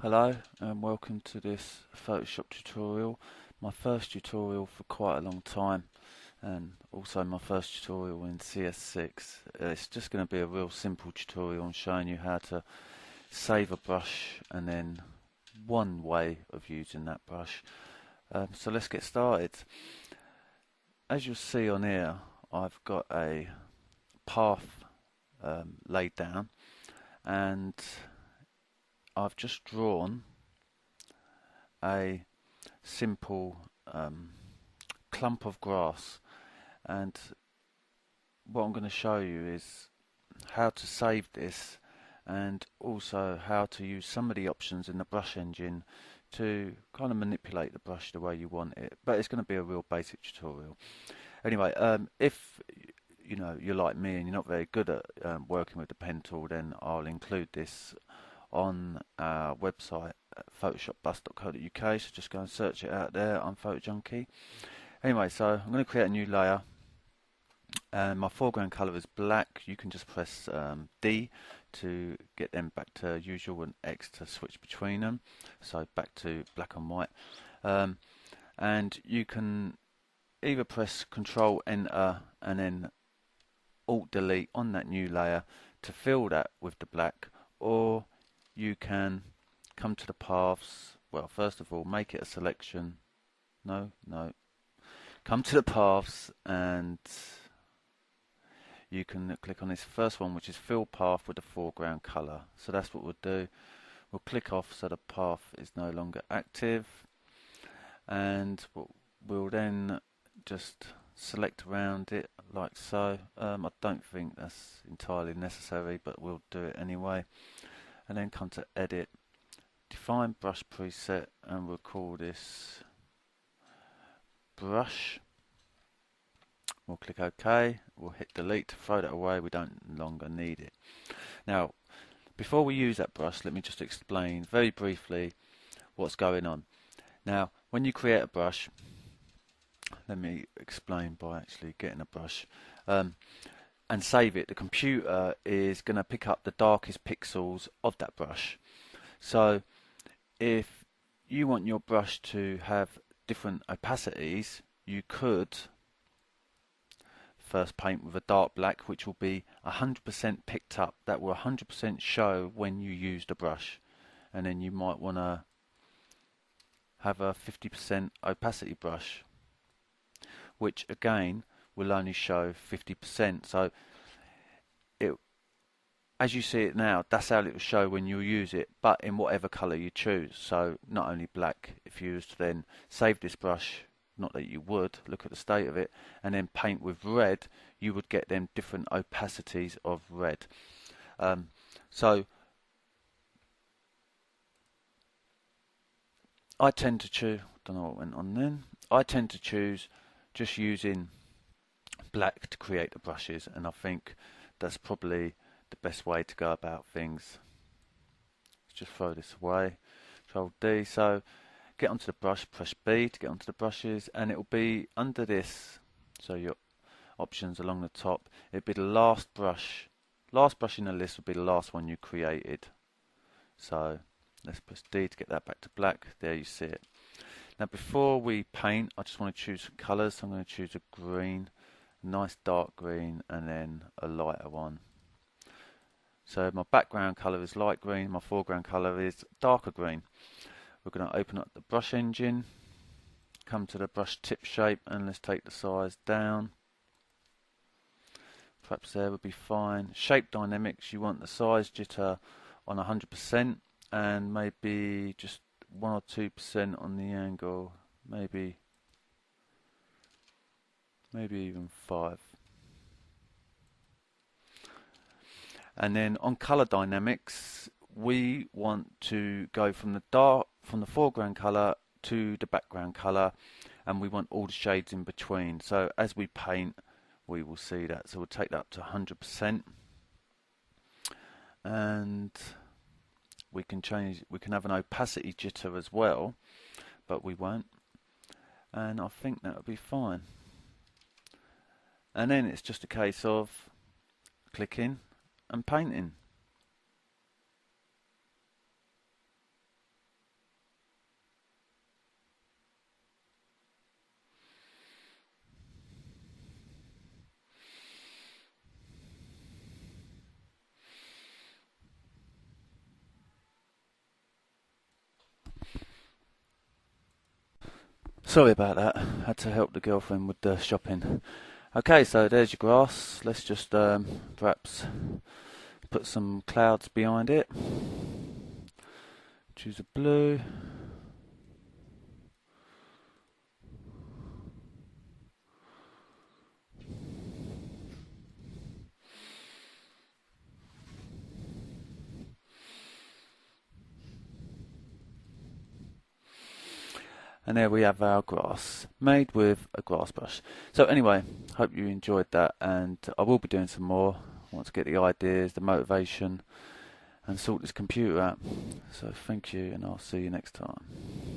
Hello and welcome to this Photoshop tutorial. My first tutorial for quite a long time, and also my first tutorial in CS6. It's just going to be a real simple tutorial on showing you how to save a brush and then one way of using that brush. So let's get started. As you'll see on here, I've got a path laid down, and I've just drawn a simple clump of grass, and what I'm going to show you is how to save this and also how to use some of the options in the brush engine to kind of manipulate the brush the way you want it, but it's going to be a real basic tutorial. Anyway, if you're like me and you're not very good at working with the pen tool, then I'll include this on our website at photoshopbus.co.uk, so just go and search it out there. I'm PhotoJunkie. Anyway, so I'm going to create a new layer, and my foreground color is black. You can just press D to get them back to usual and X to switch between them, so back to black and white. And you can either press Control Enter and then Alt Delete on that new layer to fill that with the black, or you can come to the paths. Well, first of all, make it a selection. No. Come to the paths, and you can click on this first one, which is fill path with the foreground color. So that's what we'll do. We'll click off so the path is no longer active, and we'll then just select around it like so. I don't think that's entirely necessary, but we'll do it anyway. And then come to edit, define brush preset, and we'll call this brush. We'll click OK. We'll hit delete to throw that away. We don't longer need it. Now, before we use that brush, let me just explain very briefly what's going on. Now, when you create a brush, let me explain by actually getting a brush and save it. The computer is going to pick up the darkest pixels of that brush. So if you want your brush to have different opacities, you could first paint with a dark black, which will be 100% picked up. That will 100% show when you use the brush. And then you might want to have a 50% opacity brush, which again will only show 50%. So as you see it now, that's how it will show when you use it, but in whatever colour you choose. So not only black. If you was to then save this brush, not that you would, look at the state of it, and then paint with red, you would get them different opacities of red. So I tend to choose, don't know what went on then, I tend to choose just using black to create the brushes, and I think that's probably the best way to go about things. Let's just throw this away, Control D. So get onto the brush, press B to get onto the brushes, and it will be under this. So your options along the top, it'll be the last brush. Last brush in the list will be the last one you created. So let's press D to get that back to black. There you see it. Now before we paint, I just want to choose some colours. So I'm going to choose a green, a nice dark green, and then a lighter one. So my background colour is light green, my foreground colour is darker green. We're going to open up the brush engine, come to the brush tip shape, and let's take the size down. Perhaps there would be fine. Shape dynamics, you want the size jitter on 100% and maybe just 1 or 2% on the angle, maybe even 5. And then on color dynamics, we want to go from the foreground color to the background color, and we want all the shades in between. So as we paint, we will see that. So we'll take that up to 100%, and we can have an opacity jitter as well, but we won't. And I think that will be fine. And then it's just a case of clicking and painting. Sorry about that. Had to help the girlfriend with the shopping. Okay, so there's your grass. Let's just perhaps put some clouds behind it. Choose a blue. And there we have our grass, made with a grass brush. So anyway, hope you enjoyed that, and I will be doing some more. I want to get the ideas, the motivation, and sort this computer out. So thank you, and I'll see you next time.